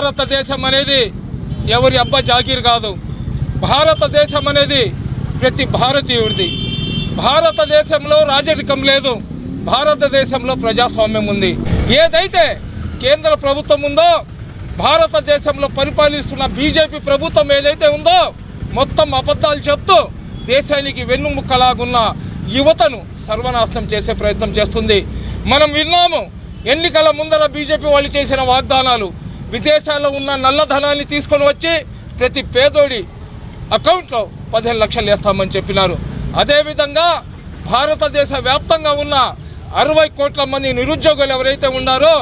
భారతదేశం అనేది ఎవరి అబ్బా జాగీర్ కాదు. భారతదేశం అనేది ప్రతి భారతీయుడిది. భారతదేశంలో రాజరికం లేదు, భారతదేశంలో ప్రజాస్వామ్యం ఉంది. ఏదైతే కేంద్ర ప్రభుత్వం ఉందో, భారతదేశంలో పరిపాలిస్తున్న బీజేపీ ప్రభుత్వం ఏదైతే ఉందో మొత్తం అబద్ధాలు చెప్తూ దేశానికి వెన్నుముక్కలాగున్న యువతను సర్వనాశనం చేసే ప్రయత్నం చేస్తుంది. మనం విన్నాము ఎన్నికల ముందర బీజేపీ వాళ్ళు చేసిన వాగ్దానాలు. విదేశాల్లో ఉన్న నల్లధనాన్ని తీసుకొని వచ్చి ప్రతి పేదోడి అకౌంట్లో 15 లక్షలు వేస్తామని చెప్పినారు. అదేవిధంగా భారతదేశ వ్యాప్తంగా ఉన్న 60 కోట్ల మంది నిరుద్యోగులు ఎవరైతే ఉన్నారో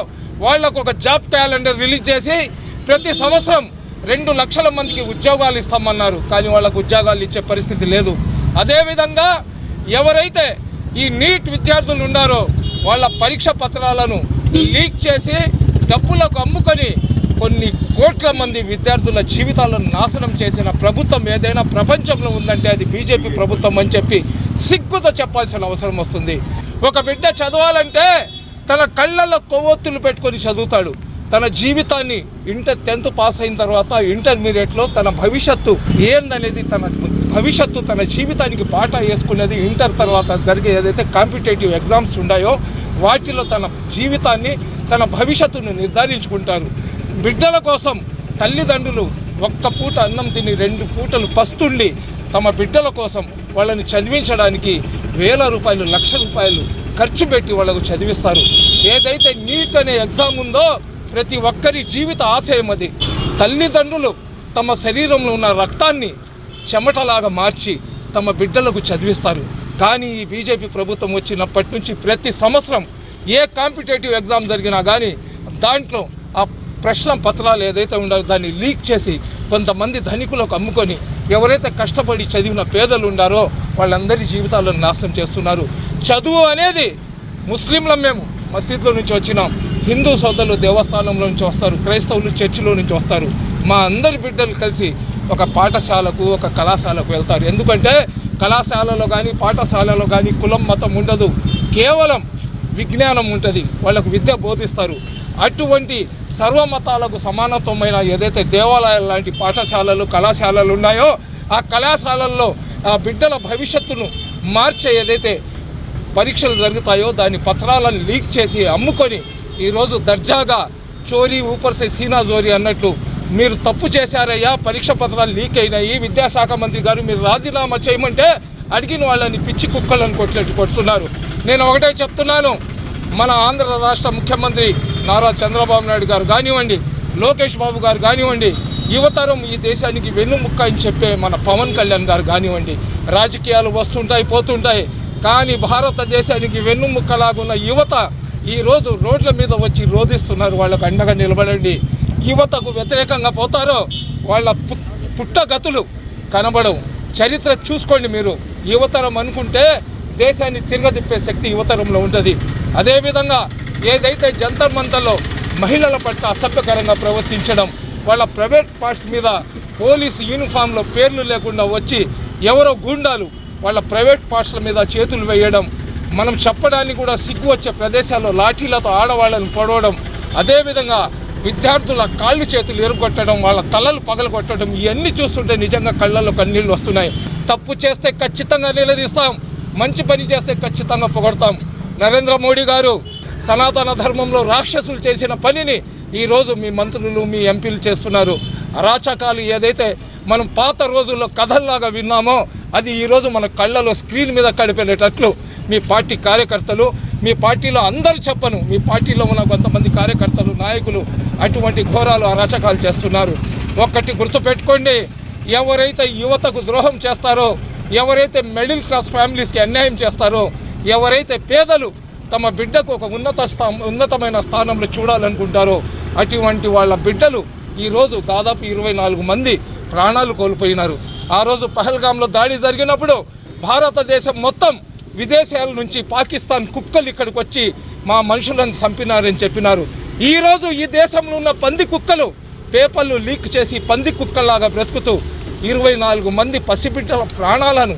వాళ్లకు ఒక జాబ్ క్యాలెండర్ రిలీజ్ చేసి ప్రతి సంవత్సరం 2 లక్షల మందికి ఉద్యోగాలు ఇస్తామన్నారు. కానీ వాళ్ళకు ఉద్యోగాలు ఇచ్చే పరిస్థితి లేదు. అదేవిధంగా ఎవరైతే ఈ నీట్ విద్యార్థులు ఉన్నారో వాళ్ళ పరీక్ష పత్రాలను లీక్ చేసి డబ్బులకు అమ్ముకొని కొన్ని కోట్ల మంది విద్యార్థుల జీవితాలను నాశనం చేసిన ప్రభుత్వం ఏదైనా ప్రపంచంలో ఉందంటే అది బీజేపీ ప్రభుత్వం అని చెప్పి సిగ్గుతో చెప్పాల్సిన అవసరం వస్తుంది. ఒక బిడ్డ చదవాలంటే తన కళ్ళల్లో కొవ్వొత్తులు పెట్టుకొని చదువుతాడు. తన జీవితాన్ని ఇంటర్ 10th పాస్ అయిన తర్వాత ఇంటర్మీడియట్లో తన భవిష్యత్తు ఏందనేది తన జీవితానికి బాటా వేసుకునేది ఇంటర్ తర్వాత జరిగే ఏదైతే కాంపిటేటివ్ ఎగ్జామ్స్ ఉన్నాయో వాటిలో తన జీవితాన్ని తన భవిష్యత్తును నిర్ధారించుకుంటారు. బిడ్డల కోసం తల్లిదండ్రులు ఒక్క పూట అన్నం తిని 2 పూటలు పస్తుండి తమ బిడ్డల కోసం వాళ్ళని చదివించడానికి వేల రూపాయలు, లక్ష రూపాయలు ఖర్చు పెట్టి వాళ్ళకు చదివిస్తారు. ఏదైతే నీట్ అనే ఎగ్జామ్ ఉందో ప్రతి ఒక్కరి జీవిత ఆశయం అది. తల్లిదండ్రులు తమ శరీరంలో ఉన్న రక్తాన్ని చెమటలాగా మార్చి తమ బిడ్డలకు చదివిస్తారు. కానీ ఈ బీజేపీ ప్రభుత్వం వచ్చినప్పటి నుంచి ప్రతి సంవత్సరం ఏ కాంపిటేటివ్ ఎగ్జామ్ జరిగినా కానీ దాంట్లో ఆ ప్రశ్న పత్రాలు ఏదైతే ఉండవో దాన్ని లీక్ చేసి కొంతమంది ధనికులకు అమ్ముకొని ఎవరైతే కష్టపడి చదివిన పేదలు ఉండారో వాళ్ళందరి జీవితాలను నాశనం చేస్తున్నారు. చదువు అనేది ముస్లింలం, మేము మసీద్లో నుంచి వచ్చినాం, హిందూ సోదరులు దేవస్థానంలో నుంచి వస్తారు, క్రైస్తవులు చర్చిలో నుంచి వస్తారు. మా అందరి బిడ్డలు కలిసి ఒక పాఠశాలకు ఒక కళాశాలకు వెళ్తారు. ఎందుకంటే కళాశాలలో కానీ పాఠశాలలో కానీ కులం మతం ఉండదు, కేవలం విజ్ఞానం ఉంటుంది, వాళ్ళకు విద్య బోధిస్తారు. అటువంటి సర్వమతాలకు సమానత్వమైన ఏదైతే దేవాలయాలు లాంటి పాఠశాలలు కళాశాలలు ఉన్నాయో ఆ కళాశాలల్లో ఆ బిడ్డల భవిష్యత్తును మార్చే ఏదైతే పరీక్షలు జరుగుతాయో దాని పత్రాలను లీక్ చేసి అమ్ముకొని ఈరోజు దర్జాగా చోరీ ఊపర్సే సీనా జోరీ అన్నట్లు మీరు తప్పు చేశారయ్యా, పరీక్ష పత్రాలు లీక్ అయినాయి, విద్యాశాఖ మంత్రి గారు మీరు రాజీనామా చేయమంటే అడిగిన వాళ్ళని పిచ్చి కుక్కలను కొట్టినట్టు కొడుతున్నారు. నేను ఒకటే చెప్తున్నాను, మన ఆంధ్ర రాష్ట్ర ముఖ్యమంత్రి నారా చంద్రబాబు నాయుడు గారు కానివ్వండి, లోకేష్ బాబు గారు కానివ్వండి, యువతరం ఈ దేశానికి వెన్నుముక్క అని చెప్పే మన పవన్ కళ్యాణ్ గారు కానివ్వండి, రాజకీయాలు వస్తుంటాయి పోతుంటాయి, కానీ భారతదేశానికి వెన్నుముక్కలాగున్న యువత ఈరోజు రోడ్ల మీద వచ్చి రోధిస్తున్నారు. వాళ్ళకు అండగా నిలబడండి. యువతకు వ్యతిరేకంగా పోతారో వాళ్ళ పుట్టగతులు కనబడవు. చరిత్ర చూసుకోండి మీరు. యువతరం అనుకుంటే దేశాన్ని తిరగదిప్పే శక్తి యువతరంలో ఉంటుంది. అదేవిధంగా ఏదైతే జంతర్ మంతర్లో మహిళల పట్ల అసభ్యకరంగా ప్రవర్తించడం, వాళ్ళ ప్రైవేట్ పార్ట్స్ మీద పోలీసు యూనిఫామ్లో పేర్లు లేకుండా వచ్చి ఎవరో గూండాలు వాళ్ళ ప్రైవేట్ పార్ట్స్ల మీద చేతులు వేయడం, మనం చెప్పడానికి కూడా సిగ్గు వచ్చే ప్రదేశాల్లో లాఠీలతో ఆడవాళ్ళని పొడవడం, అదేవిధంగా విద్యార్థుల కాళ్ళు చేతులు ఎరుగొట్టడం, వాళ్ళ తలలు పగలగొట్టడం, ఇవన్నీ చూస్తుంటే నిజంగా కళ్ళల్లో కన్నీళ్ళు వస్తున్నాయి. తప్పు చేస్తే ఖచ్చితంగా నిలదీస్తాం, మంచి పని చేస్తే ఖచ్చితంగా పొగడతాం. నరేంద్ర మోడీ గారు సనాతన ధర్మంలో రాక్షసులు చేసిన పనిని ఈరోజు మీ మంత్రులు మీ ఎంపీలు చేస్తున్నారు. అరాచకాలు ఏదైతే మనం పాత రోజుల్లో కథల్లాగా విన్నామో అది ఈరోజు మన కళ్ళలో స్క్రీన్ మీద కడిపేటట్లు మీ పార్టీ కార్యకర్తలు, మీ పార్టీలో అందరూ చెప్పను, మీ పార్టీలో ఉన్న కొంతమంది కార్యకర్తలు నాయకులు అటువంటి ఘోరాలు అరాచకాలు చేస్తున్నారు. ఒక్కటి గుర్తుపెట్టుకోండి, ఎవరైతే యువతకు ద్రోహం చేస్తారో, ఎవరైతే మిడిల్ క్లాస్ ఫ్యామిలీస్కి అన్యాయం చేస్తారో, ఎవరైతే పేదలు తమ బిడ్డకు ఒక ఉన్నతమైన స్థానంలో చూడాలనుకుంటారో అటువంటి వాళ్ళ బిడ్డలు ఈరోజు దాదాపు 24 మంది ప్రాణాలు కోల్పోయినారు. ఆ రోజు పహల్గామ్లో దాడి జరిగినప్పుడు భారతదేశం మొత్తం విదేశాల నుంచి పాకిస్తాన్ కుక్కలు ఇక్కడికి వచ్చి మా మనుషులను చంపినారని చెప్పినారు. ఈరోజు ఈ దేశంలో ఉన్న పంది కుక్కలు పేపర్లు లీక్ చేసి పంది కుక్కల్లాగా బ్రతుకుతూ 24 మంది పసిబిడ్డల ప్రాణాలను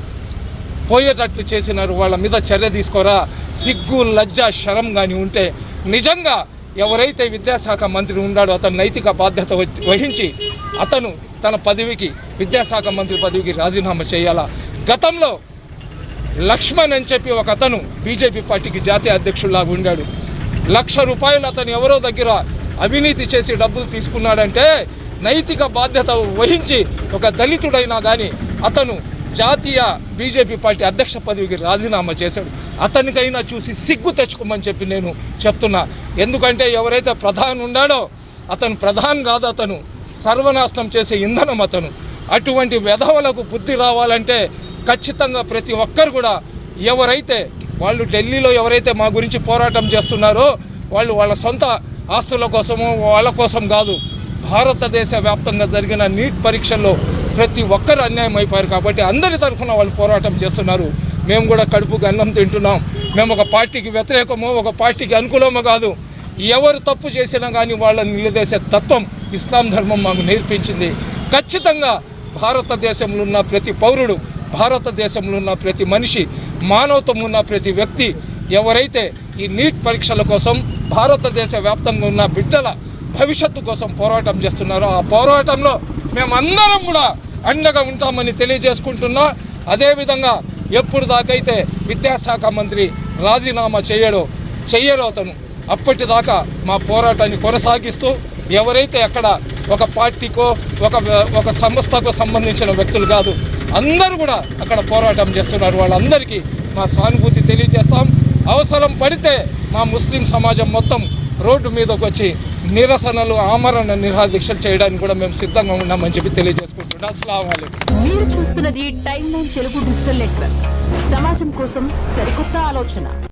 పోయేటట్లు చేసినారు. వాళ్ళ మీద చర్య తీసుకోరా. సిగ్గు లజ్జ శరం కానీ ఉంటే నిజంగా ఎవరైతే విద్యాశాఖ మంత్రి ఉన్నాడో అతను నైతిక బాధ్యత వహించి అతను తన పదవికి విద్యాశాఖ మంత్రి పదవికి రాజీనామా చేయాలా. గతంలో లక్ష్మణ్ అని చెప్పి ఒక అతను బీజేపీ పార్టీకి జాతీయ అధ్యక్షుడిలాగా ఉండాడు. ₹1,00,000 అతను ఎవరో దగ్గర అవినీతి చేసి డబ్బులు తీసుకున్నాడంటే నైతిక బాధ్యత వహించి ఒక దళితుడైనా కానీ అతను జాతీయ బీజేపీ పార్టీ అధ్యక్ష పదవికి రాజీనామా చేశాడు. అతనికైనా చూసి సిగ్గు తెచ్చుకోమని చెప్పి నేను చెప్తున్నా. ఎందుకంటే ఎవరైతే ప్రధాని ఉన్నాడో అతను ప్రధాని కాదు, అతను సర్వనాశనం చేసే ఇంధనం అతను. అటువంటి వెధవలకు బుద్ధి రావాలంటే ఖచ్చితంగా ప్రతి ఒక్కరు కూడా ఎవరైతే వాళ్ళు ఢిల్లీలో ఎవరైతే మా గురించి పోరాటం చేస్తున్నారో వాళ్ళు వాళ్ళ సొంత ఆస్తుల కోసమో వాళ్ళ కోసం కాదు, భారతదేశ వ్యాప్తంగా జరిగిన నీట్ పరీక్షల్లో ప్రతి ఒక్కరు అన్యాయం అయిపోయారు కాబట్టి అందరి తరఫున వాళ్ళు పోరాటం చేస్తున్నారు. మేము కూడా కడుపుకి అన్నం తింటున్నాం. మేము ఒక పార్టీకి వ్యతిరేకమో ఒక పార్టీకి అనుకూలమో కాదు. ఎవరు తప్పు చేసినా కానీ వాళ్ళని నిలదీసే తత్వం ఇస్లాం ధర్మం మాకు నేర్పించింది. ఖచ్చితంగా భారతదేశంలో ఉన్న ప్రతి పౌరుడు, భారతదేశంలో ఉన్న ప్రతి మనిషి, మానవత్వం ఉన్న ప్రతి వ్యక్తి ఎవరైతే ఈ నీట్ పరీక్షల కోసం భారతదేశ వ్యాప్తంగా ఉన్న బిడ్డల భవిష్యత్తు కోసం పోరాటం చేస్తున్నారో ఆ పోరాటంలో మేమందరం కూడా అండగా ఉంటామని తెలియజేసుకుంటున్నా. అదేవిధంగా ఎప్పుడు దాకైతే విద్యాశాఖ మంత్రి రాజీనామా చెయ్యరో అతను అప్పటిదాకా మా పోరాటాన్ని కొనసాగిస్తూ ఎవరైతే అక్కడ ఒక పార్టీకో ఒక సంస్థకో సంబంధించిన వ్యక్తులు కాదు, అందరూ కూడా అక్కడ పోరాటం చేస్తున్నారు. వాళ్ళందరికీ మా సానుభూతి తెలియజేస్తాం. అవసరం పడితే మా ముస్లిం సమాజం మొత్తం రోడ్డు మీదకి వచ్చి నిరసనలు, ఆమరణ నిరాదీక్షలు చేయడానికి కూడా మేము సిద్ధంగా ఉన్నామని చెప్పి తెలియజేసుకుంటున్నాం. అస్సలాము అలైకుం. మీరు చూస్తున్నది time line Telugu digital network. సమాజం కోసం సరికొత్త ఆలోచన.